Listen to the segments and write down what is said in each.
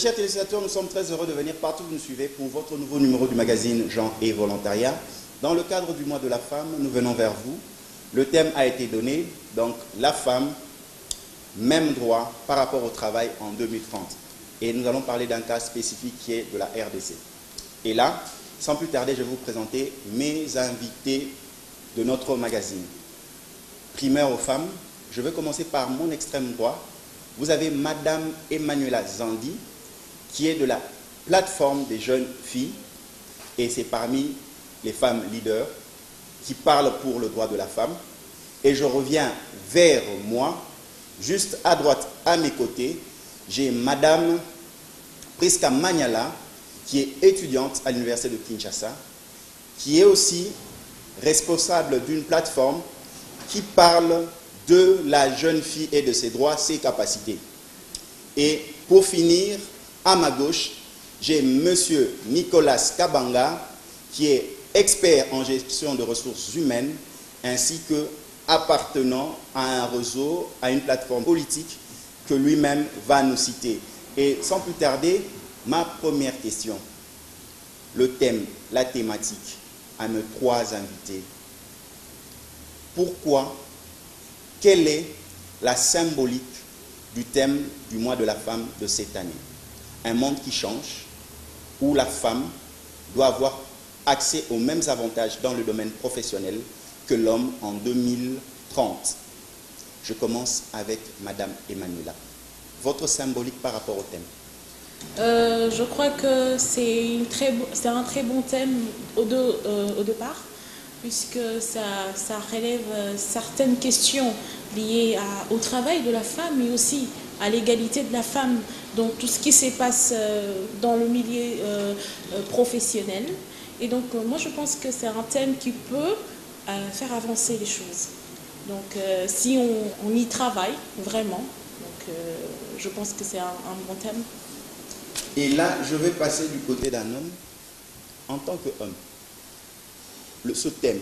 chers téléspectateurs, nous sommes très heureux de venir partout où vous nous suivez pour votre nouveau numéro du magazine Genre et Volontariat. Dans le cadre du mois de la femme, nous venons vers vous. Le thème a été donné, donc la femme, même droit par rapport au travail en 2030. Et nous allons parler d'un cas spécifique qui est de la RDC. Et là, sans plus tarder, je vais vous présenter mes invités de notre magazine. Primeur aux femmes, je vais commencer par mon extrême droit. Vous avez Madame Emmanuela Zandi, qui est de la plateforme des jeunes filles, et c'est parmi les femmes leaders qui parlent pour le droit de la femme. Et je reviens vers moi, juste à droite, à mes côtés, j'ai Madame Priska Magnala, qui est étudiante à l'université de Kinshasa, qui est aussi responsable d'une plateforme qui parle de la jeune fille et de ses droits, ses capacités. Et pour finir, à ma gauche, j'ai Monsieur Nicolas Kabanga, qui est expert en gestion de ressources humaines, ainsi que appartenant à un réseau, à une plateforme politique que lui-même va nous citer. Et sans plus tarder, ma première question, le thème, la thématique, à mes trois invités. Pourquoi, quelle est la symbolique du thème du mois de la femme de cette année? Un monde qui change, où la femme doit avoir accès aux mêmes avantages dans le domaine professionnel que l'homme en 2030. Je commence avec Madame Emmanuela. Votre symbolique par rapport au thème? Je crois que c'est un très bon thème au départ, puisque ça relève certaines questions liées au travail de la femme, mais aussi à l'égalité de la femme dans tout ce qui se passe dans le milieu professionnel. Et donc, moi, je pense que c'est un thème qui peut faire avancer les choses. Donc, si on y travaille vraiment, donc, je pense que c'est un bon thème. Et là, je vais passer du côté d'un homme. En tant qu'homme, ce thème,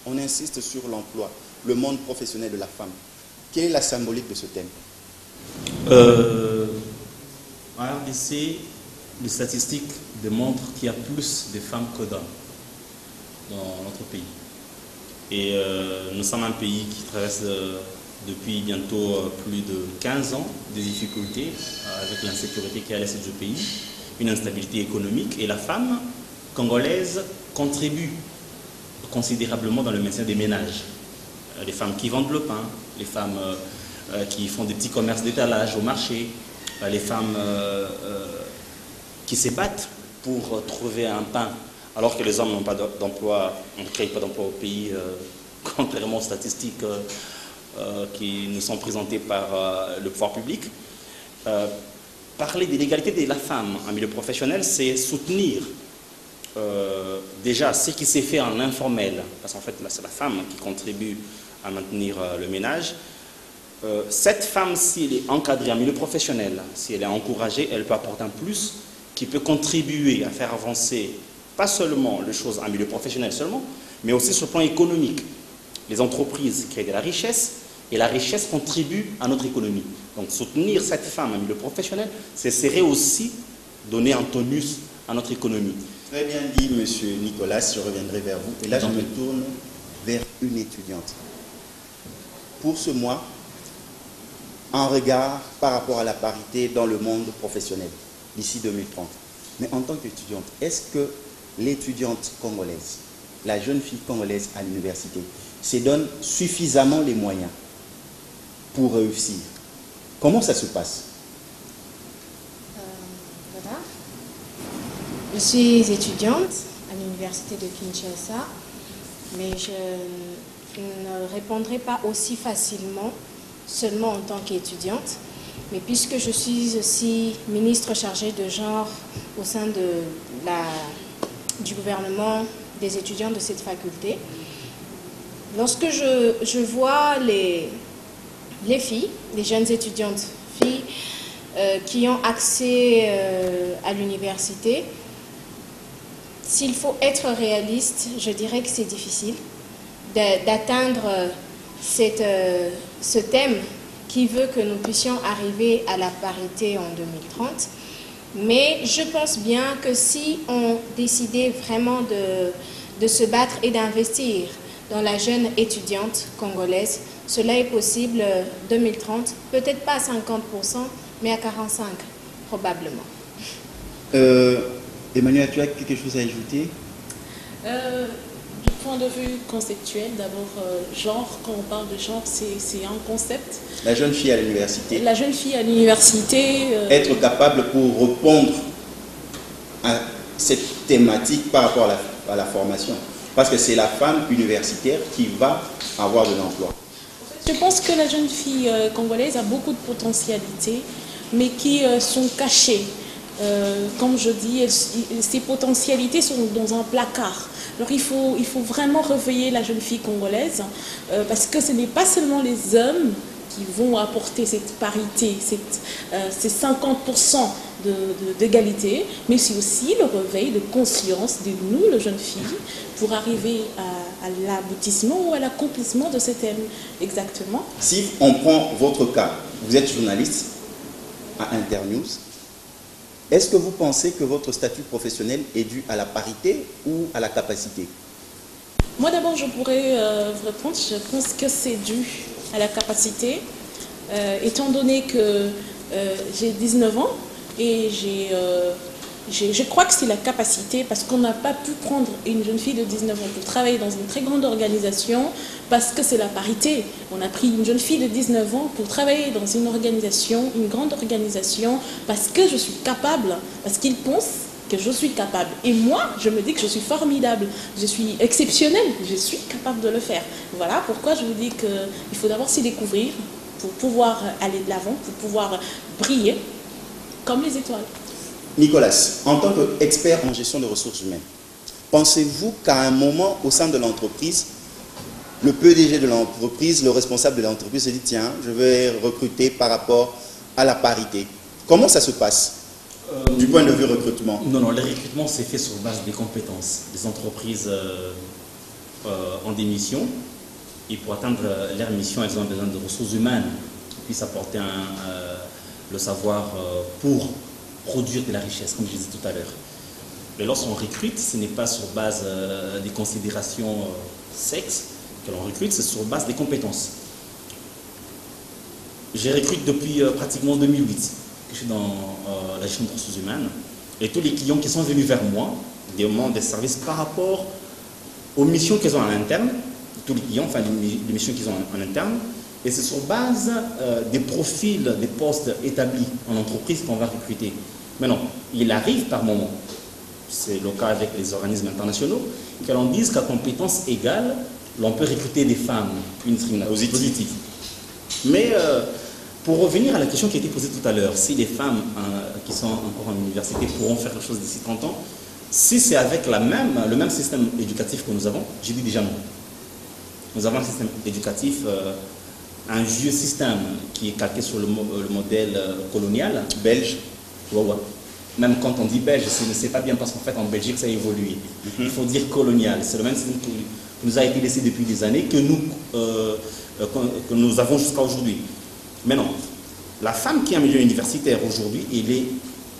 on insiste sur l'emploi, le monde professionnel de la femme. Quelle est la symbolique de ce thème? En RDC, les statistiques démontrent qu'il y a plus de femmes que d'hommes dans notre pays. Et nous sommes un pays qui traverse depuis bientôt plus de 15 ans des difficultés avec l'insécurité qui est à l'est du pays, une instabilité économique. Et la femme congolaise contribue considérablement dans le maintien des ménages. Les femmes qui vendent le pain, les femmes qui font des petits commerces d'étalage au marché, les femmes qui se battent pour trouver un pain, alors que les hommes n'ont pas d'emploi, on ne crée pas d'emploi au pays, contrairement aux statistiques qui nous sont présentées par le pouvoir public. Parler de l'égalité de la femme en milieu professionnel, c'est soutenir déjà ce qui s'est fait en informel, parce qu'en fait, c'est la femme qui contribue à maintenir le ménage. Cette femme, si elle est encadrée en milieu professionnel, si elle est encouragée, elle peut apporter un plus qui peut contribuer à faire avancer pas seulement les choses en milieu professionnel seulement, mais aussi sur le plan économique. Les entreprises créent de la richesse et la richesse contribue à notre économie. Donc soutenir cette femme en milieu professionnel, ce serait aussi donner un tonus à notre économie. Très bien dit, Monsieur Nicolas, je reviendrai vers vous. Et là, je me tourne vers une étudiante. Pour ce mois, un regard par rapport à la parité dans le monde professionnel d'ici 2030. Mais en tant qu'étudiante, est-ce que l'étudiante congolaise, la jeune fille congolaise à l'université, se donne suffisamment les moyens pour réussir? Comment ça se passe? Voilà. Je suis étudiante à l'université de Kinshasa, mais je ne répondrai pas aussi facilement seulement en tant qu'étudiante, mais puisque je suis aussi ministre chargée de genre au sein du gouvernement des étudiants de cette faculté, lorsque je vois les filles, les jeunes étudiantes filles qui ont accès à l'université, s'il faut être réaliste, je dirais que c'est difficile d'atteindre ce thème qui veut que nous puissions arriver à la parité en 2030. Mais je pense bien que si on décidait vraiment de se battre et d'investir dans la jeune étudiante congolaise, cela est possible 2030, peut-être pas à 50%, mais à 45%, probablement. Emmanuel, tu as quelque chose à ajouter? Du point de vue conceptuel, d'abord, genre, quand on parle de genre, c'est un concept. La jeune fille à l'université. La jeune fille à l'université. Être capable pour répondre à cette thématique par rapport à la formation. Parce que c'est la femme universitaire qui va avoir de l'emploi. Je pense que la jeune fille congolaise a beaucoup de potentialités, mais qui sont cachées. Comme je dis, ces potentialités sont dans un placard. Alors il faut vraiment réveiller la jeune fille congolaise, parce que ce n'est pas seulement les hommes qui vont apporter cette parité, ces 50% d'égalité, mais c'est aussi le réveil de conscience de nous, les jeunes filles, pour arriver à l'aboutissement ou à l'accomplissement de ce thème exactement. Si on prend votre cas, vous êtes journaliste à Internews, est-ce que vous pensez que votre statut professionnel est dû à la parité ou à la capacité? Moi d'abord je pourrais vous répondre, je pense que c'est dû à la capacité, étant donné que j'ai 19 ans et je crois que c'est la capacité, parce qu'on n'a pas pu prendre une jeune fille de 19 ans pour travailler dans une très grande organisation parce que c'est la parité. On a pris une jeune fille de 19 ans pour travailler dans une organisation, une grande organisation, parce que je suis capable, parce qu'ils pensent que je suis capable. Et moi, je me dis que je suis formidable, je suis exceptionnelle, je suis capable de le faire. Voilà pourquoi je vous dis qu'il faut d'abord s'y découvrir pour pouvoir aller de l'avant, pour pouvoir briller comme les étoiles. Nicolas, en tant qu'expert en gestion de ressources humaines, pensez-vous qu'à un moment au sein de l'entreprise, le PDG de l'entreprise, le responsable de l'entreprise se dit tiens, je vais recruter par rapport à la parité? Comment ça se passe du point de vue recrutement? Non, le recrutement c'est fait sur base des compétences. Les entreprises ont des missions et pour atteindre leurs missions, elles ont besoin de ressources humaines qui puissent apporter le savoir pour produire de la richesse, comme je disais tout à l'heure. Mais lorsqu'on recrute, ce n'est pas sur base des considérations sexe que l'on recrute, c'est sur base des compétences. Je recrute depuis pratiquement 2008, que je suis dans la gestion de ressources humaines, et tous les clients qui sont venus vers moi demandent des services par rapport aux missions qu'ils ont en interne, tous les clients, enfin les missions qu'ils ont en interne, et c'est sur base des profils, des postes établis en entreprise qu'on va recruter. Maintenant, il arrive par moment, c'est le cas avec les organismes internationaux, que l'on dise qu'à compétences égales, l'on peut recruter des femmes, une discrimination positive. Mais pour revenir à la question qui a été posée tout à l'heure, si les femmes qui sont encore en université pourront faire quelque chose d'ici 30 ans, si c'est avec le même système éducatif que nous avons, j'ai dit déjà non. Nous avons un système éducatif, un vieux système qui est calqué sur le modèle colonial. Belge. Ouais. Même quand on dit belge, ce n'est pas bien parce qu'en fait en Belgique ça a évolué. Il faut dire colonial. C'est le même système qui nous a été laissé depuis des années que nous avons jusqu'à aujourd'hui. Mais non, la femme qui est en milieu universitaire aujourd'hui, elle est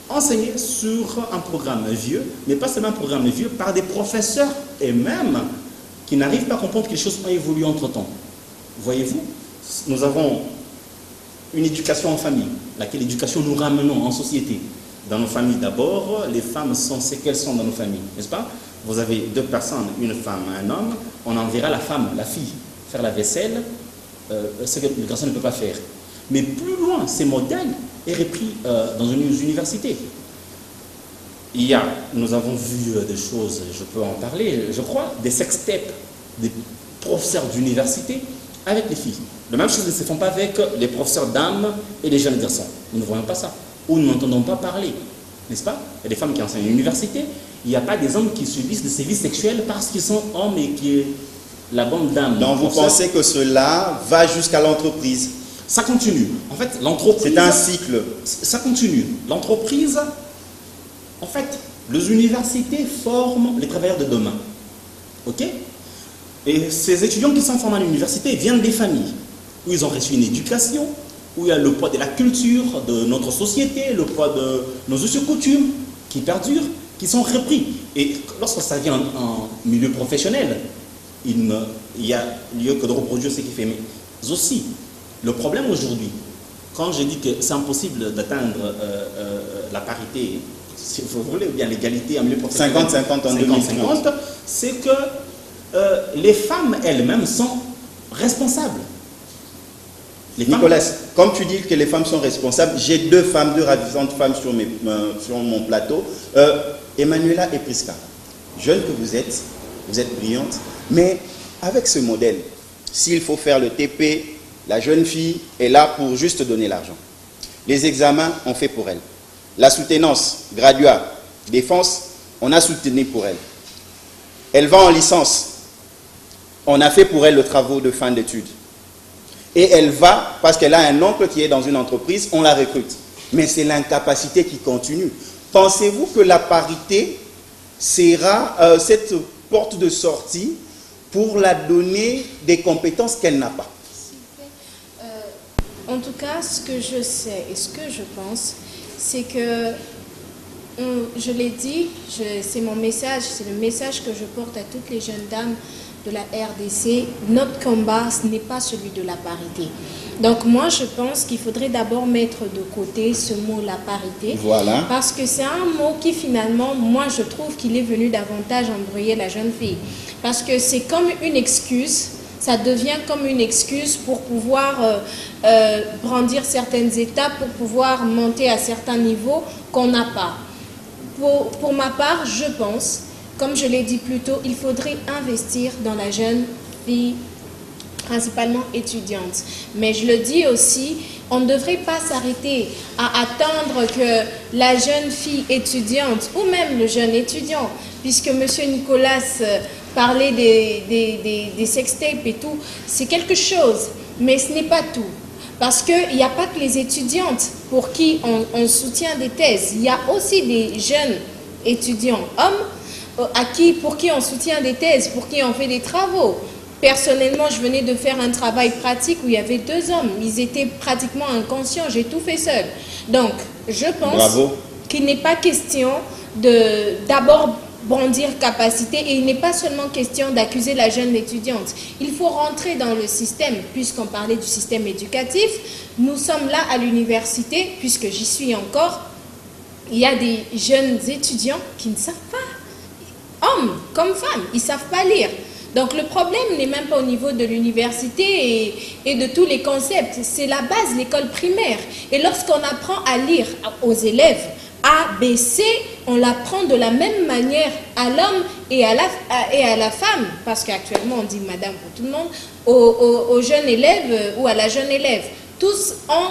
enseignée sur un programme vieux, mais pas seulement un programme vieux, par des professeurs et même qui n'arrivent pas à comprendre que les choses ont évolué entre-temps. Voyez-vous, nous avons une éducation en famille, laquelle éducation nous ramenons en société. Dans nos familles d'abord, les femmes sont ce qu'elles sont dans nos familles, n'est-ce pas? Vous avez deux personnes, une femme et un homme, on enverra la femme, la fille, faire la vaisselle, ce que le garçon ne peut pas faire. Mais plus loin, ces modèles est repris dans une université. Nous avons vu des choses, je peux en parler, je crois, des sextapes des professeurs d'université avec les filles. La même chose ne se font pas avec les professeurs dames et les jeunes garçons. Nous ne voyons pas ça. Ou nous n'entendons pas parler, n'est-ce pas? Il y a des femmes qui enseignent à l'université, il n'y a pas des hommes qui subissent des sévices sexuels parce qu'ils sont hommes et que la bonne dame... Donc vous pensez que cela va jusqu'à l'entreprise? Ça continue. En fait, l'entreprise... C'est un cycle. Ça continue. L'entreprise, en fait, les universités forment les travailleurs de demain. Ok? Et ces étudiants qui sont formés à l'université viennent des familles où ils ont reçu une éducation, où il y a le poids de la culture, de notre société, le poids de nos us et coutumes qui perdurent, qui sont repris. Et lorsque ça vient en milieu professionnel, il y a lieu que de reproduire ce qui fait. Mais aussi, le problème aujourd'hui, quand je dis que c'est impossible d'atteindre la parité, si vous voulez, ou bien l'égalité en milieu professionnel, 50-50 en 2050, c'est que les femmes elles-mêmes sont responsables. Nicolas, comme tu dis que les femmes sont responsables, j'ai deux ravisantes femmes sur mon plateau, Emmanuela et Prisca. Jeune que vous êtes brillante, mais avec ce modèle, s'il faut faire le TP, la jeune fille est là pour juste donner l'argent. Les examens, on fait pour elle. La soutenance, graduat, défense, on a soutenu pour elle. Elle va en licence, on a fait pour elle le travaux de fin d'études. Et elle va, parce qu'elle a un oncle qui est dans une entreprise, on la recrute. Mais c'est l'incapacité qui continue. Pensez-vous que la parité sera cette porte de sortie pour la donner des compétences qu'elle n'a pas? En tout cas, ce que je sais et ce que je pense, c'est que, je l'ai dit, c'est mon message, c'est le message que je porte à toutes les jeunes dames de la RDC. Notre combat, ce n'est pas celui de la parité. Donc moi, je pense qu'il faudrait d'abord mettre de côté ce mot, la parité. Voilà. Parce que c'est un mot qui finalement, moi, je trouve qu'il est venu davantage embrouiller la jeune fille. Parce que c'est comme une excuse, ça devient comme une excuse pour pouvoir brandir certaines étapes, pour pouvoir monter à certains niveaux qu'on n'a pas. Pour ma part, je pense, comme je l'ai dit plus tôt, il faudrait investir dans la jeune fille, principalement étudiante. Mais je le dis aussi, on ne devrait pas s'arrêter à attendre que la jeune fille étudiante, ou même le jeune étudiant, puisque M. Nicolas parlait des sextapes et tout, c'est quelque chose, mais ce n'est pas tout. Parce qu'il n'y a pas que les étudiantes pour qui on soutient des thèses, il y a aussi des jeunes étudiants hommes pour qui on soutient des thèses, pour qui on fait des travaux. Personnellement, je venais de faire un travail pratique où il y avait 2 hommes. Ils étaient pratiquement inconscients. J'ai tout fait seul. Donc, je pense qu'il n'est pas question d'abord brandir capacité et il n'est pas seulement question d'accuser la jeune étudiante. Il faut rentrer dans le système, puisqu'on parlait du système éducatif. Nous sommes là à l'université, puisque j'y suis encore. Il y a des jeunes étudiants qui ne savent pas, hommes comme femmes, ils ne savent pas lire. Donc le problème n'est même pas au niveau de l'université et de tous les concepts, c'est la base, l'école primaire. Et lorsqu'on apprend à lire aux élèves A, B, C, on l'apprend de la même manière à l'homme et à la femme, parce qu'actuellement on dit madame pour tout le monde, aux jeunes élèves ou à la jeune élève. Tous ont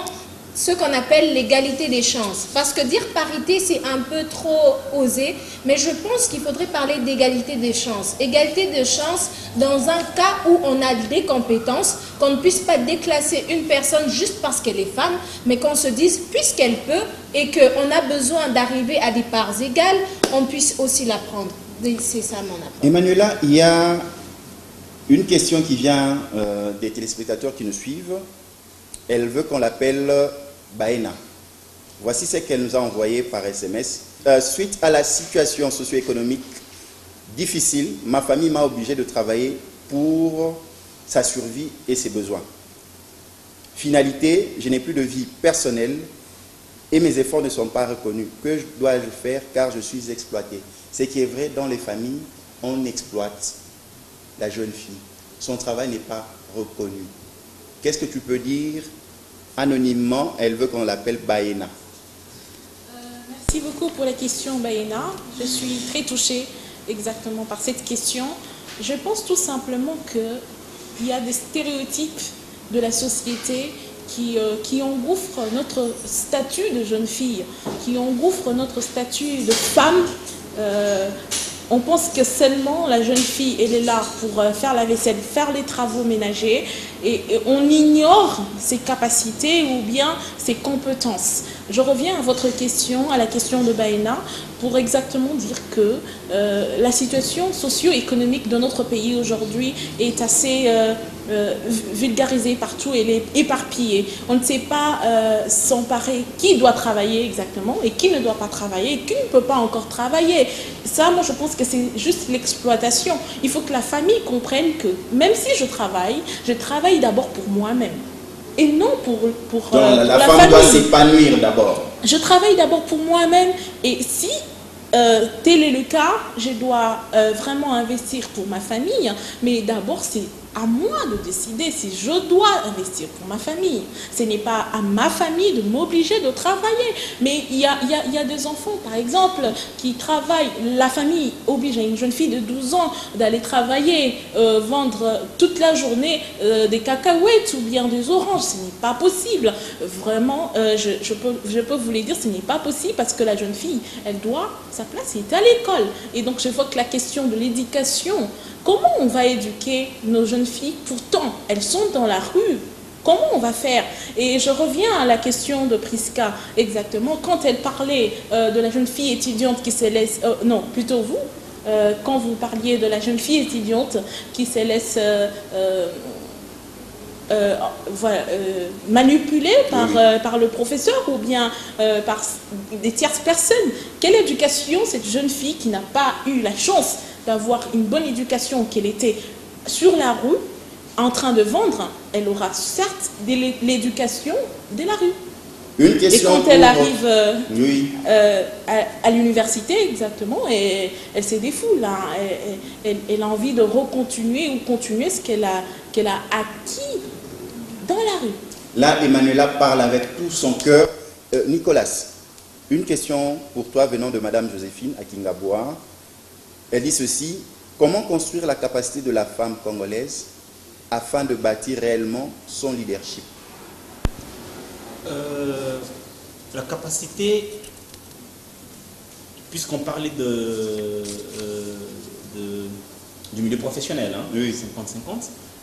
ce qu'on appelle l'égalité des chances. Parce que dire parité, c'est un peu trop osé, mais je pense qu'il faudrait parler d'égalité des chances. Égalité de chances dans un cas où on a des compétences, qu'on ne puisse pas déclasser une personne juste parce qu'elle est femme, mais qu'on se dise, puisqu'elle peut et qu'on a besoin d'arriver à des parts égales, on puisse aussi la prendre. C'est ça mon apport. Emmanuela, il y a une question qui vient des téléspectateurs qui nous suivent. Elle veut qu'on l'appelle Baena. Voici ce qu'elle nous a envoyé par SMS. Suite à la situation socio-économique difficile, ma famille m'a obligé de travailler pour sa survie et ses besoins. Finalité, je n'ai plus de vie personnelle et mes efforts ne sont pas reconnus. Que dois-je faire car je suis exploité? Ce qui est vrai, dans les familles, on exploite la jeune fille. Son travail n'est pas reconnu. Qu'est-ce que tu peux dire? Anonymement, elle veut qu'on l'appelle Baena. Merci beaucoup pour la question, Baena. Je suis très touchée exactement par cette question. Je pense tout simplement qu'il y a des stéréotypes de la société qui engouffrent notre statut de jeune fille, qui engouffrent notre statut de femme. On pense que seulement la jeune fille, elle est là pour faire la vaisselle, faire les travaux ménagers et on ignore ses capacités ou bien ses compétences. je reviens à votre question, à la question de Baena, pour exactement dire que la situation socio-économique de notre pays aujourd'hui est assez vulgarisée partout, elle est éparpillée. On ne sait pas s'emparer qui doit travailler exactement et qui ne doit pas travailler et qui ne peut pas encore travailler. Ça, moi, je pense que c'est juste l'exploitation. Il faut que la famille comprenne que même si je travaille d'abord pour moi-même. Et non pour Donc, la femme famille. doit s'épanouir d'abord. Je travaille d'abord pour moi-même et si tel est le cas, je dois vraiment investir pour ma famille, mais d'abord c'est à moi de décider si je dois investir pour ma famille. Ce n'est pas à ma famille de m'obliger de travailler. Mais il y a des enfants, par exemple, qui travaillent. La famille oblige à une jeune fille de 12 ans d'aller travailler, vendre toute la journée des cacahuètes ou bien des oranges. Ce n'est pas possible. Vraiment, je peux vous le dire, ce n'est pas possible parce que la jeune fille, sa place est à l'école. Et donc, je vois que la question de l'éducation, comment on va éduquer nos jeunes filles? Pourtant, elles sont dans la rue. Comment on va faire? Et je reviens à la question de Prisca, exactement. Quand elle parlait de la jeune fille étudiante qui se laisse... non, plutôt vous, quand vous parliez de la jeune fille étudiante qui se laisse... manipulée par le professeur ou bien par des tierces personnes. Quelle éducation cette jeune fille qui n'a pas eu la chance d'avoir une bonne éducation, qu'elle était sur la rue, en train de vendre, elle aura certes l'éducation de la rue. Une question. Et quand elle arrive à l'université, exactement, et elle se défoule. Hein, elle a envie de recontinuer ou continuer ce qu'elle a acquis dans la rue. Là, Emmanuela parle avec tout son cœur. Nicolas, une question pour toi venant de Madame Joséphine Akingaboa. Elle dit ceci: comment construire la capacité de la femme congolaise afin de bâtir réellement son leadership? La capacité, puisqu'on parlait du milieu professionnel, hein, oui, 50-50,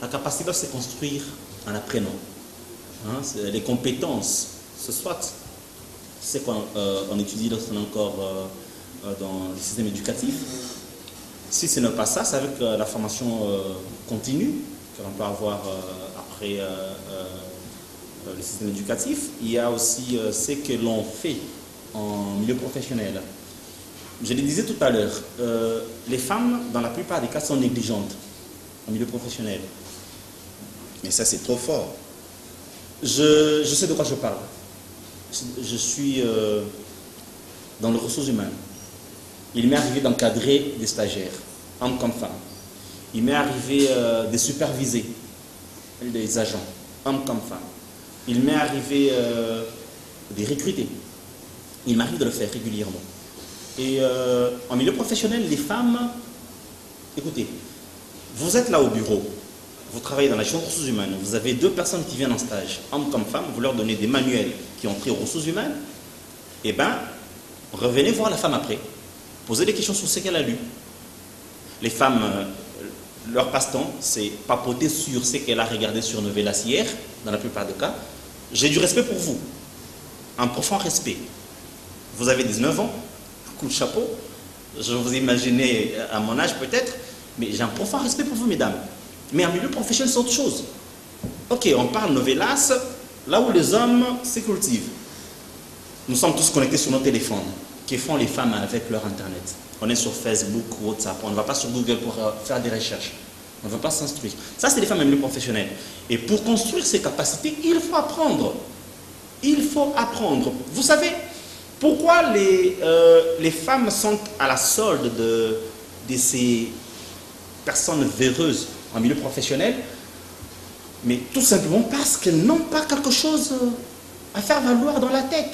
la capacité doit se construire en apprenant. Hein, les compétences, ce soit ce qu'on étudie lorsqu'on est encore dans le système éducatif. Si ce n'est pas ça, c'est avec la formation continue que l'on peut avoir après le système éducatif. Il y a aussi ce que l'on fait en milieu professionnel. Je le disais tout à l'heure, les femmes, dans la plupart des cas, sont négligentes en milieu professionnel. Mais ça, c'est trop fort. Je sais de quoi je parle. Je suis dans les ressources humaines. Il m'est arrivé d'encadrer des stagiaires, hommes comme femmes. Il m'est arrivé de superviser des agents, hommes comme femmes. Il m'est arrivé de recruter. Il m'arrive de le faire régulièrement. Et en milieu professionnel, les femmes, écoutez, vous êtes là au bureau, vous travaillez dans la gestion des ressources humaines, vous avez 2 personnes qui viennent en stage, hommes comme femmes, vous leur donnez des manuels qui ont trait aux ressources humaines, et bien, revenez voir la femme après. Posez des questions sur ce qu'elle a lu. Les femmes, leur passe-temps, c'est papoter sur ce qu'elle a regardé sur Novelas hier, dans la plupart des cas. J'ai du respect pour vous, un profond respect. Vous avez 19 ans, coup de chapeau, je vous imaginez à mon âge peut-être, mais j'ai un profond respect pour vous, mesdames. Mais en milieu professionnel, c'est autre chose. Ok, on parle Novelas, là où les hommes se cultivent. Nous sommes tous connectés sur nos téléphones. Que font les femmes avec leur internet? On est sur Facebook, WhatsApp, on ne va pas sur Google pour faire des recherches. On ne va pas s'instruire. Ça, c'est les femmes en milieu professionnel. Et pour construire ces capacités, il faut apprendre. Il faut apprendre. Vous savez, pourquoi les femmes sont à la solde de ces personnes véreuses en milieu professionnel? Mais tout simplement parce qu'elles n'ont pas quelque chose à faire valoir dans la tête.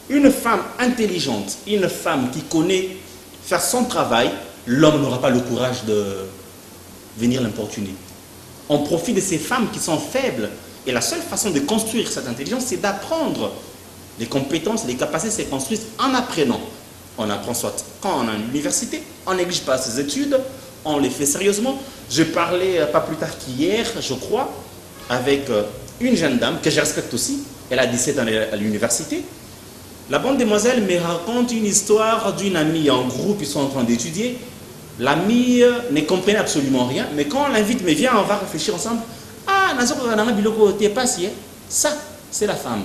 Une femme intelligente, une femme qui connaît faire son travail, l'homme n'aura pas le courage de venir l'importuner. On profite de ces femmes qui sont faibles. Et la seule façon de construire cette intelligence, c'est d'apprendre. Les compétences, les capacités se construisent en apprenant. On apprend soit quand on est à l'université, on néglige pas ses études, on les fait sérieusement. Je parlais pas plus tard qu'hier, je crois, avec une jeune dame que je respecte aussi. Elle a 17 ans à l'université. La bonne demoiselle me raconte une histoire d'une amie en groupe, ils sont en train d'étudier. L'amie ne comprenait absolument rien, mais quand on l'invite, mais viens, on va réfléchir ensemble. Ah, t'es pas si. Ça, c'est la femme.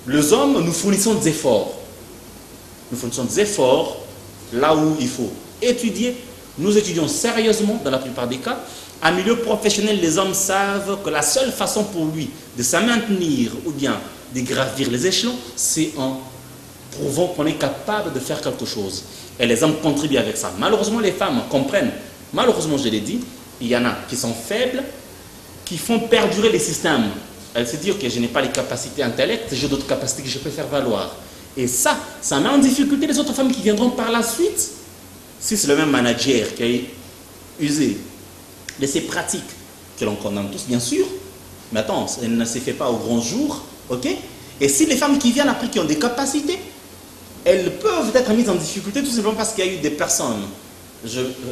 Les hommes, nous fournissons des efforts. Nous fournissons des efforts là où il faut étudier. Nous étudions sérieusement dans la plupart des cas. En milieu professionnel, les hommes savent que la seule façon pour lui de se maintenir ou bien de gravir les échelons, c'est en prouvant qu'on est capable de faire quelque chose. Et les hommes contribuent avec ça. Malheureusement, les femmes comprennent. Malheureusement, je l'ai dit, il y en a qui sont faibles, qui font perdurer les systèmes. Elles se disent que je n'ai pas les capacités intellectuelles, j'ai d'autres capacités que je peux faire valoir. Et ça met en difficulté les autres femmes qui viendront par la suite. Si c'est le même manager qui a usé de ces pratiques, que l'on condamne tous, bien sûr, mais attends, ça ne se fait pas au grand jour, ok? Et si les femmes qui viennent après, qui ont des capacités, elles peuvent être mises en difficulté tout simplement parce qu'il y a eu des personnes,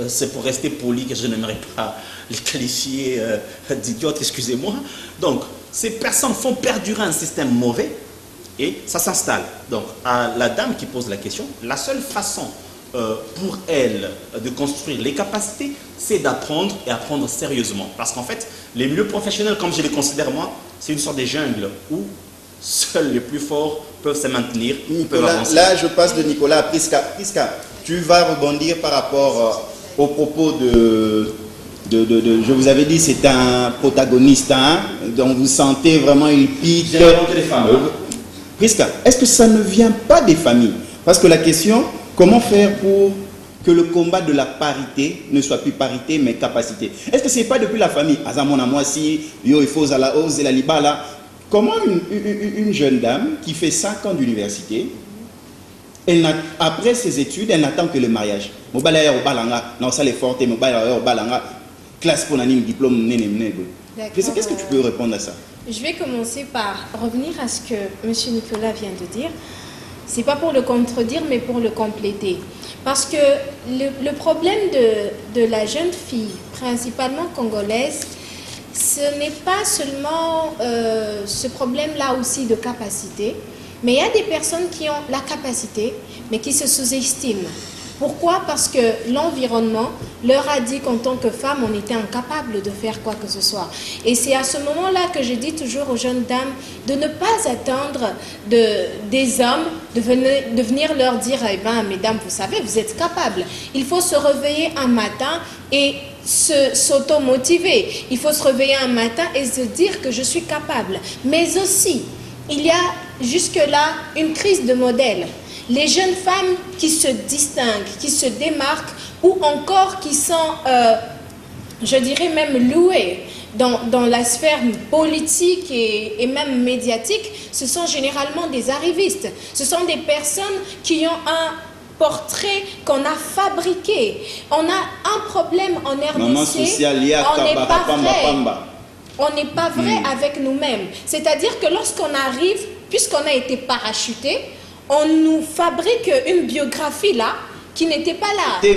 c'est pour rester poli que je n'aimerais pas les qualifier d'idiotes, excusez-moi. Donc, ces personnes font perdurer un système mauvais et ça s'installe. Donc, à la dame qui pose la question, la seule façon pour elle de construire les capacités, c'est d'apprendre et apprendre sérieusement. Parce qu'en fait, les milieux professionnels, comme je les considère moi, c'est une sorte de jungle où seuls les plus forts peuvent se maintenir. Nicolas, là, je passe de Nicolas à Prisca. Prisca, tu vas rebondir par rapport au propos je vous avais dit, c'est un protagoniste, hein, donc vous sentez vraiment il pique. J'ai inventé les femmes. Prisca, est-ce que ça ne vient pas des familles? Parce que la question, comment faire pour que le combat de la parité ne soit plus parité, mais capacité? Est-ce que ce n'est pas depuis la famille? Il faut la hausse et la liba là. Comment une jeune dame qui fait 5 ans d'université, après ses études, elle n'attend que le mariage? Non, ça l'est fort, classe pour un diplôme. Qu'est-ce que tu peux répondre à ça? Je vais commencer par revenir à ce que M. Nicolas vient de dire. C'est pas pour le contredire, mais pour le compléter. Parce que le problème de la jeune fille, principalement congolaise, ce n'est pas seulement ce problème-là aussi de capacité, mais il y a des personnes qui ont la capacité, mais qui se sous-estiment. Pourquoi? Parce que l'environnement leur a dit qu'en tant que femme, on était incapable de faire quoi que ce soit. Et c'est à ce moment-là que je dis toujours aux jeunes dames de ne pas attendre des hommes de venir leur dire « Eh bien, mesdames, vous savez, vous êtes capables. » Il faut se réveiller un matin et s'auto-motiver. Il faut se réveiller un matin et se dire que je suis capable. Mais aussi, il y a jusque-là une crise de modèle. Les jeunes femmes qui se distinguent, qui se démarquent ou encore qui sont, je dirais même louées dans la sphère politique et même médiatique, ce sont généralement des arrivistes. Ce sont des personnes qui ont un portrait qu'on a fabriqué. On a un problème en RDC, on n'est pas vrai. On n'est pas vrai avec nous-mêmes. C'est-à-dire que lorsqu'on arrive, puisqu'on a été parachuté, on nous fabrique une biographie là qui n'était pas là. Non,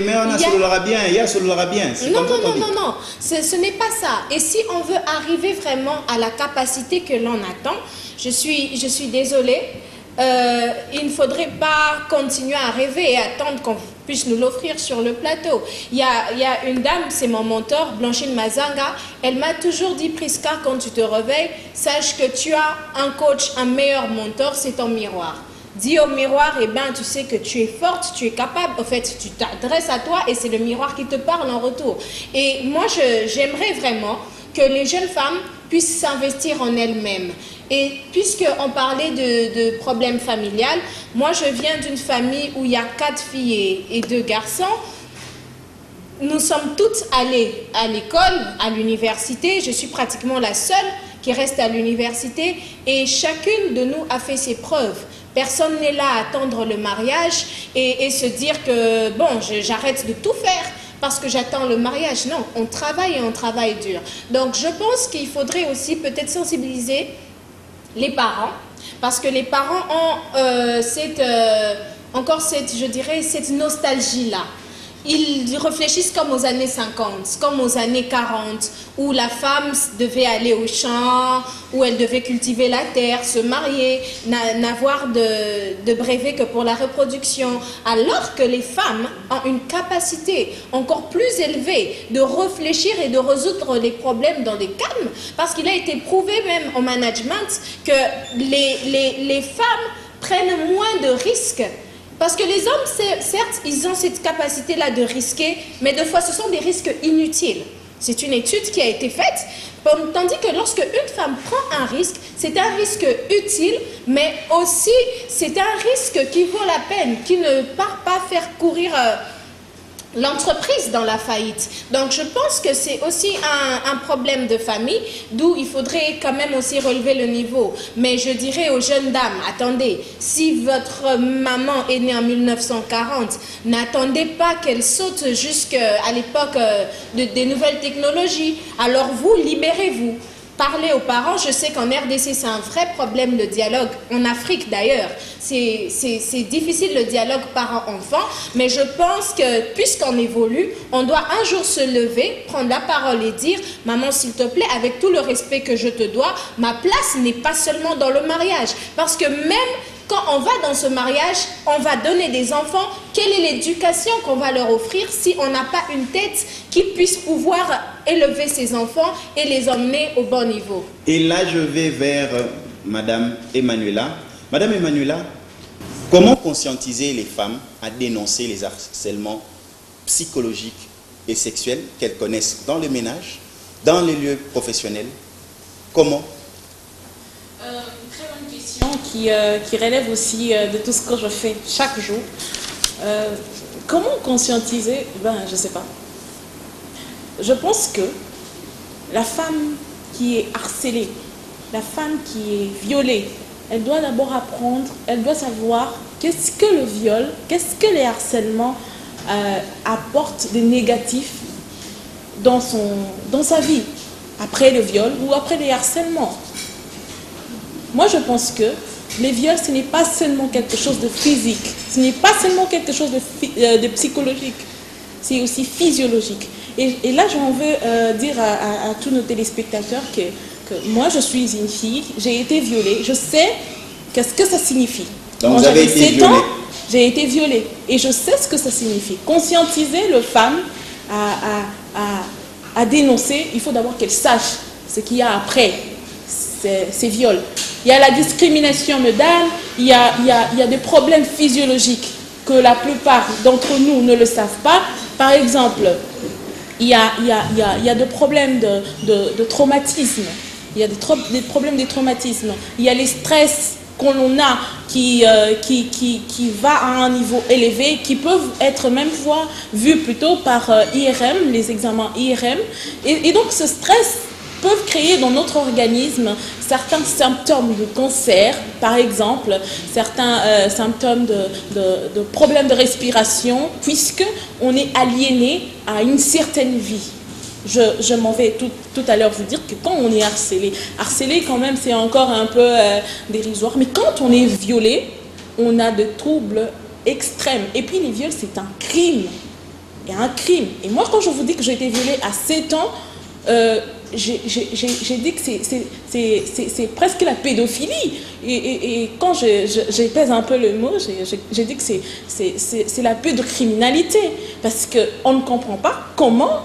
ce n'est pas ça. Et si on veut arriver vraiment à la capacité que l'on attend, je suis désolée, il ne faudrait pas continuer à rêver et attendre qu'on puisse nous l'offrir sur le plateau. Il y a une dame, c'est mon mentor, Blanchine Mazanga, elle m'a toujours dit, Prisca, quand tu te réveilles, sache que tu as un coach, un meilleur mentor, c'est ton miroir. Dis au miroir, eh ben, tu sais que tu es forte, tu es capable. En fait, tu t'adresses à toi et c'est le miroir qui te parle en retour. Et moi, j'aimerais vraiment que les jeunes femmes puissent s'investir en elles-mêmes. Et puisqu'on parlait de problèmes familiales, moi, je viens d'une famille où il y a 4 filles et 2 garçons. Nous sommes toutes allées à l'école, à l'université. Je suis pratiquement la seule qui reste à l'université. Et chacune de nous a fait ses preuves. Personne n'est là à attendre le mariage et se dire que, bon, j'arrête de tout faire parce que j'attends le mariage. Non, on travaille et on travaille dur. Donc, je pense qu'il faudrait aussi peut-être sensibiliser les parents parce que les parents ont je dirais, cette nostalgie-là. ils réfléchissent comme aux années 50, comme aux années 40, où la femme devait aller au champ, où elle devait cultiver la terre, se marier, n'avoir de brevet que pour la reproduction, alors que les femmes ont une capacité encore plus élevée de réfléchir et de résoudre les problèmes dans les calmes, parce qu'il a été prouvé même au management que les femmes prennent moins de risques. Parce que les hommes, certes, ils ont cette capacité-là de risquer, mais des fois, ce sont des risques inutiles. C'est une étude qui a été faite, tandis que lorsque une femme prend un risque, c'est un risque utile, mais aussi c'est un risque qui vaut la peine, qui ne part pas faire courir l'entreprise dans la faillite. Donc je pense que c'est aussi un problème de famille, d'où il faudrait quand même aussi relever le niveau. Mais je dirais aux jeunes dames, attendez, si votre maman est née en 1940, n'attendez pas qu'elle saute jusqu'à l'époque des nouvelles technologies. Alors vous, libérez-vous. Parler aux parents, je sais qu'en RDC, c'est un vrai problème, le dialogue. En Afrique, d'ailleurs, c'est difficile le dialogue parent-enfant, mais je pense que, puisqu'on évolue, on doit un jour se lever, prendre la parole et dire « Maman, s'il te plaît, avec tout le respect que je te dois, ma place n'est pas seulement dans le mariage. » Parce que même quand on va dans ce mariage, on va donner des enfants. Quelle est l'éducation qu'on va leur offrir si on n'a pas une tête qui puisse pouvoir élever ces enfants et les emmener au bon niveau? Et là, je vais vers Madame Emmanuela. Madame Emmanuela, comment conscientiser les femmes à dénoncer les harcèlements psychologiques et sexuels qu'elles connaissent dans le ménage, dans les lieux professionnels? Comment? Qui relève aussi de tout ce que je fais chaque jour. Comment conscientiser? Ben, je ne sais pas. Je pense que la femme qui est harcelée, la femme qui est violée, elle doit d'abord apprendre, elle doit savoir qu'est-ce que le viol, qu'est-ce que les harcèlements apportent de négatif dans sa vie, après le viol ou après les harcèlements. Moi, je pense que les viols, ce n'est pas seulement quelque chose de physique, ce n'est pas seulement quelque chose de psychologique, c'est aussi physiologique. Et là, j'en veux dire à tous nos téléspectateurs que moi, je suis une fille, j'ai été violée, je sais qu'est-ce que ça signifie. Donc, vous avez été violée. J'ai été violée et je sais ce que ça signifie. Conscientiser les femmes à dénoncer, il faut d'abord qu'elles sachent ce qu'il y a après ces viols. Il y a la discrimination, mesdames, il y a des problèmes physiologiques que la plupart d'entre nous ne le savent pas. Par exemple, il y a des problèmes de traumatisme, il y a des problèmes de traumatisme, il y a les stress qu'on a qui va à un niveau élevé, qui peuvent être même vus plutôt par IRM, les examens IRM. Et donc ce stress peuvent créer dans notre organisme certains symptômes de cancer, par exemple, certains symptômes de problèmes de respiration, puisqu'on est aliéné à une certaine vie. Je m'en vais tout à l'heure vous dire que quand on est harcelé quand même c'est encore un peu dérisoire, mais quand on est violé, on a des troubles extrêmes. Et puis les viols, c'est un crime. Il y a un crime. Et moi, quand je vous dis que j'ai été violée à 7 ans, j'ai dit que c'est presque la pédophilie. Et quand j'épèse un peu le mot, j'ai dit que c'est la pédocriminalité. Parce qu'on ne comprend pas comment,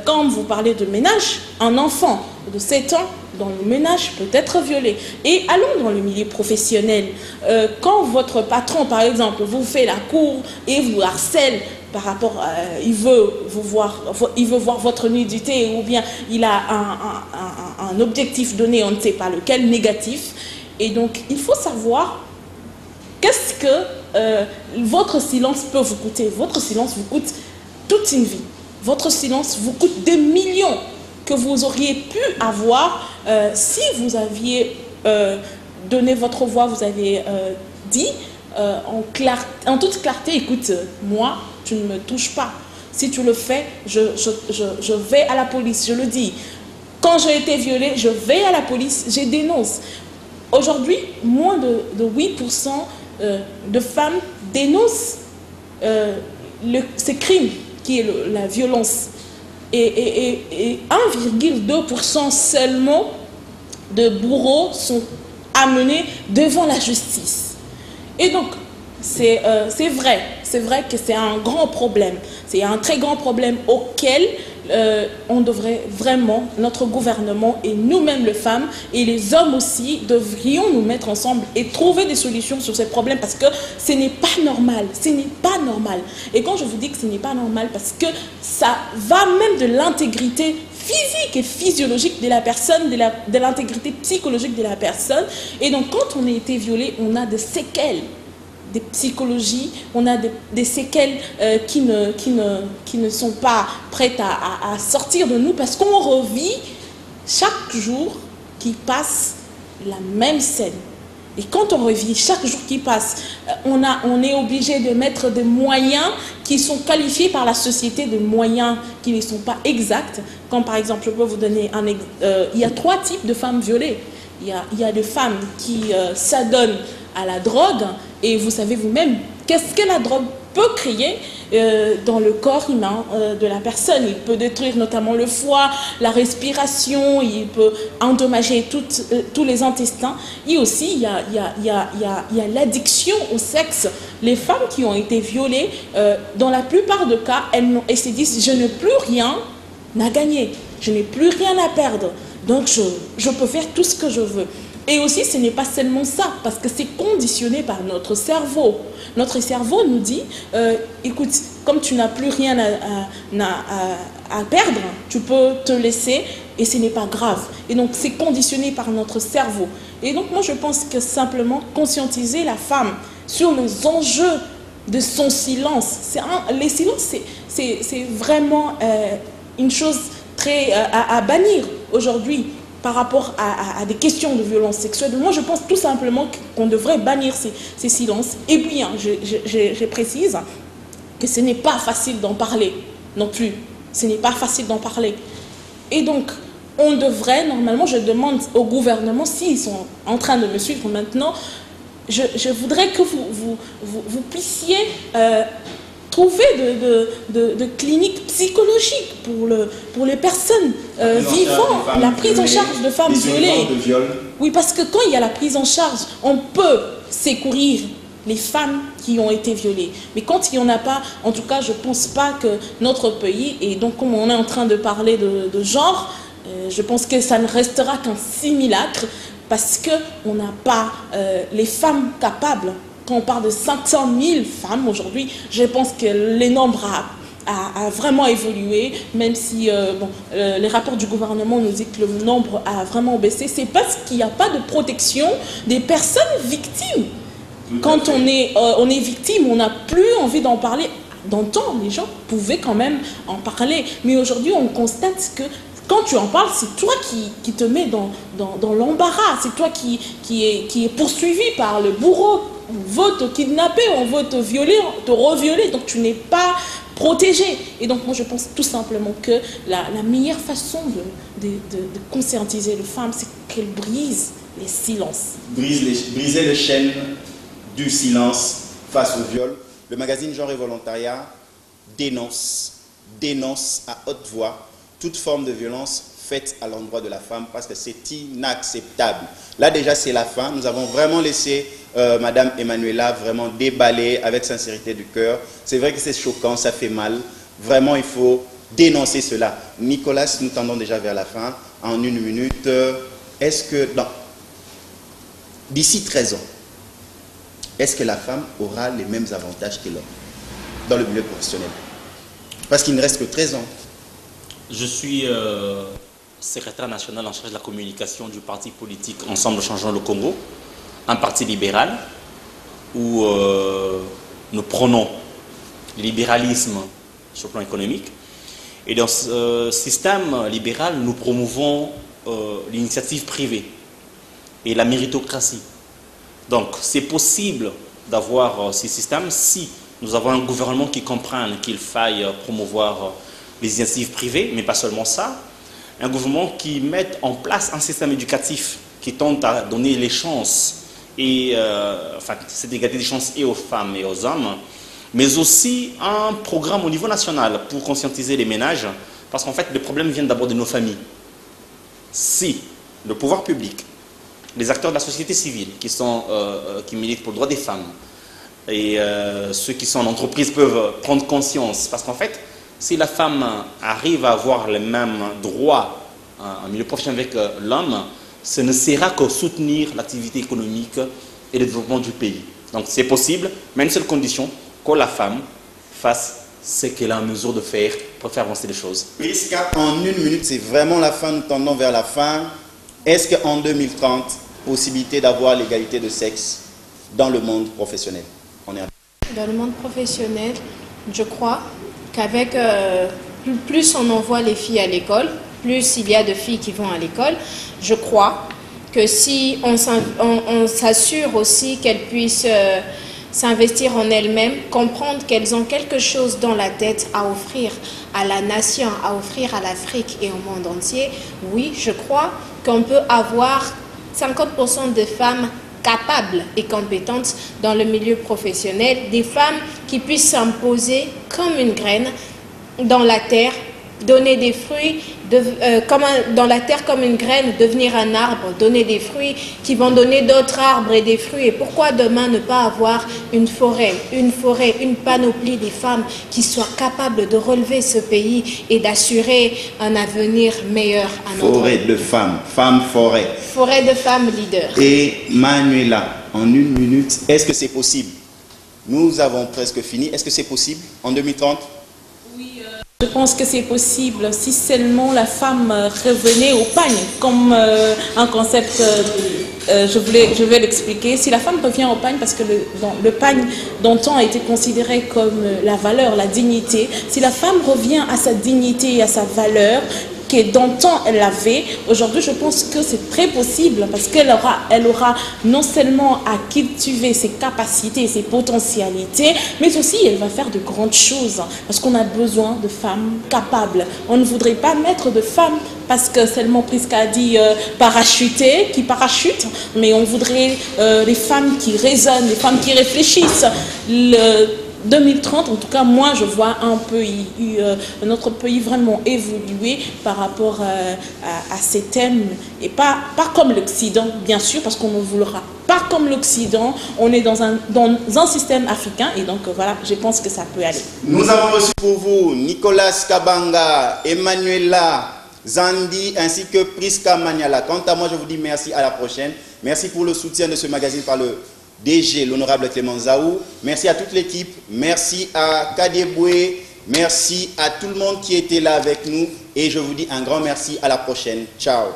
quand vous parlez de ménage, un enfant de 7 ans dans le ménage peut être violé. Et allons dans le milieu professionnel. Quand votre patron, par exemple, vous fait la cour et vous harcèle, par rapport à, il veut voir votre nudité, ou bien il a un objectif donné, on ne sait pas lequel, négatif. Et donc, il faut savoir qu'est-ce que votre silence peut vous coûter. Votre silence vous coûte toute une vie. Votre silence vous coûte des millions que vous auriez pu avoir si vous aviez donné votre voix, vous avez dit en toute clarté, écoute, moi, tu ne me touches pas. Si tu le fais, je vais à la police, je le dis. Quand j'ai été violée, je vais à la police, je dénonce. Aujourd'hui, moins de 8% de femmes dénoncent ce crime qui est la violence et 1,2% seulement de bourreaux sont amenés devant la justice. Et donc, c'est vrai que c'est un grand problème. C'est un très grand problème auquel on devrait vraiment, notre gouvernement et nous-mêmes les femmes et les hommes aussi, devrions nous mettre ensemble et trouver des solutions sur ces problèmes parce que ce n'est pas normal, ce n'est pas normal. Et quand je vous dis que ce n'est pas normal, parce que ça va même de l'intégrité physique et physiologique de la personne, de l'intégrité psychologique de la personne. Et donc quand on a été violé, on a des séquelles, des psychologies, on a des séquelles qui ne sont pas prêtes à sortir de nous parce qu'on revit chaque jour qui passe la même scène. Et quand on revit chaque jour qui passe, on est obligé de mettre des moyens qui sont qualifiés par la société de moyens qui ne sont pas exacts. Comme par exemple, je peux vous donner un exemple. Il y a 3 types de femmes violées. Il y a des femmes qui s'adonnent à la drogue, et vous savez vous-même qu'est-ce que la drogue peut créer dans le corps humain de la personne. Il peut détruire notamment le foie, la respiration, il peut endommager tous les intestins. Et aussi, il y a l'addiction au sexe. Les femmes qui ont été violées, dans la plupart des cas, elles se disent « je n'ai plus rien à gagner, je n'ai plus rien à perdre, donc je peux faire tout ce que je veux ». Et aussi, ce n'est pas seulement ça, parce que c'est conditionné par notre cerveau. Notre cerveau nous dit, écoute, comme tu n'as plus rien à perdre, tu peux te laisser et ce n'est pas grave. Et donc, c'est conditionné par notre cerveau. Et donc, moi, je pense que simplement conscientiser la femme sur les enjeux de son silence. Les silences, c'est vraiment une chose très à bannir aujourd'hui. Par rapport à des questions de violence sexuelle, moi je pense tout simplement qu'on devrait bannir ces silences. Et bien, je précise que ce n'est pas facile d'en parler non plus. Ce n'est pas facile d'en parler. Et donc, on devrait, normalement, je demande au gouvernement, s'ils sont en train de me suivre maintenant, je voudrais que vous puissiez trouver de cliniques psychologiques pour les personnes vivant la prise en charge de femmes violées. Oui, parce que quand il y a la prise en charge, on peut secourir les femmes qui ont été violées. Mais quand il n'y en a pas, en tout cas, je ne pense pas que notre pays, et donc comme on est en train de parler de genre, je pense que ça ne restera qu'un simulacre parce qu'on n'a pas les femmes capables. Quand on parle de 500 000 femmes aujourd'hui, je pense que les nombres a vraiment évolué, même si les rapports du gouvernement nous disent que le nombre a vraiment baissé. C'est parce qu'il n'y a pas de protection des personnes victimes. Quand on est victime, on n'a plus envie d'en parler. D'antan, les gens pouvaient quand même en parler. Mais aujourd'hui, on constate que quand tu en parles, c'est toi qui te mets dans l'embarras. C'est toi qui est poursuivi par le bourreau. On veut te kidnapper, on veut te violer, te revioler, donc tu n'es pas protégé. Et donc moi je pense tout simplement que la meilleure façon de conscientiser les femmes, c'est qu'elles brisent les silences. Briser les chaînes du silence face au viol. Le magazine Genre et Volontariat dénonce à haute voix toute forme de violence faite à l'endroit de la femme parce que c'est inacceptable. Là déjà c'est la fin. Nous avons vraiment laissé Madame Emmanuela vraiment déballer avec sincérité du cœur. C'est vrai que c'est choquant, ça fait mal. Vraiment il faut dénoncer cela. Nicolas, nous tendons déjà vers la fin. En 1 minute, est-ce que d'ici 13 ans, est-ce que la femme aura les mêmes avantages que l'homme dans le milieu professionnel? Parce qu'il ne reste que 13 ans. Je suis secrétaire national en charge de la communication du parti politique Ensemble Changeons le Congo, un parti libéral où nous prônons le libéralisme sur le plan économique. Et dans ce système libéral, nous promouvons l'initiative privée et la méritocratie. Donc, c'est possible d'avoir ce système si nous avons un gouvernement qui comprenne qu'il faille promouvoir les initiatives privées, mais pas seulement ça. Un gouvernement qui mette en place un système éducatif qui tente à donner les chances, et, enfin, cette égalité des chances et aux femmes et aux hommes, mais aussi un programme au niveau national pour conscientiser les ménages, parce qu'en fait, le problème vient d'abord de nos familles. Si le pouvoir public, les acteurs de la société civile qui militent pour le droit des femmes et ceux qui sont en entreprise peuvent prendre conscience, parce qu'en fait, si la femme arrive à avoir les mêmes droits en milieu professionnel avec l'homme, ce ne sera que soutenir l'activité économique et le développement du pays. Donc c'est possible, mais à une seule condition, que la femme fasse ce qu'elle est en mesure de faire pour faire avancer les choses. Prisca, en 1 minute, c'est vraiment la fin, nous tendons vers la fin. Est-ce qu'en 2030, possibilité d'avoir l'égalité de sexe dans le monde professionnel? Dans le monde professionnel, je crois qu'avec plus on envoie les filles à l'école, plus il y a de filles qui vont à l'école, je crois que si on s'assure aussi qu'elles puissent s'investir en elles-mêmes, comprendre qu'elles ont quelque chose dans la tête à offrir à la nation, à offrir à l'Afrique et au monde entier, oui, je crois qu'on peut avoir 50% de femmes capables et compétentes dans le milieu professionnel, des femmes qui puissent s'imposer comme une graine dans la terre, donner des fruits, dans la terre comme une graine, devenir un arbre, donner des fruits qui vont donner d'autres arbres et des fruits. Et pourquoi demain ne pas avoir une forêt, une panoplie des femmes qui soient capables de relever ce pays et d'assurer un avenir meilleur à notre Forêt de femmes, forêt. Forêt de femmes leaders. Et Manuela, en 1 minute, est-ce que c'est possible? Nous avons presque fini. Est-ce que c'est possible en 2030? Je pense que c'est possible si seulement la femme revenait au pagne, comme un concept, je vais l'expliquer. Si la femme revient au pagne, parce que le pagne d'antan a été considéré comme la valeur, la dignité, si la femme revient à sa dignité et à sa valeur, que d'antan elle avait, aujourd'hui je pense que c'est très possible parce qu'elle aura non seulement à cultiver ses capacités, ses potentialités, mais aussi elle va faire de grandes choses parce qu'on a besoin de femmes capables. On ne voudrait pas mettre de femmes parce que seulement Prisca a dit qui parachutent, mais on voudrait les femmes qui raisonnent, les femmes qui réfléchissent. 2030, en tout cas, moi, je vois un pays, notre pays vraiment évoluer par rapport à ces thèmes. Et pas comme l'Occident, bien sûr, parce qu'on ne voudra pas comme l'Occident. On est dans un système africain et donc voilà, je pense que ça peut aller. Nous avons reçu pour vous Nicolas Kabanga, Emmanuela Zandi ainsi que Prisca Maniala. Quant à moi, je vous dis merci, à la prochaine. Merci pour le soutien de ce magazine par le DG, l'honorable Clément Zaou. Merci à toute l'équipe. Merci à Kadeboué. Merci à tout le monde qui était là avec nous. Et je vous dis un grand merci. À la prochaine. Ciao.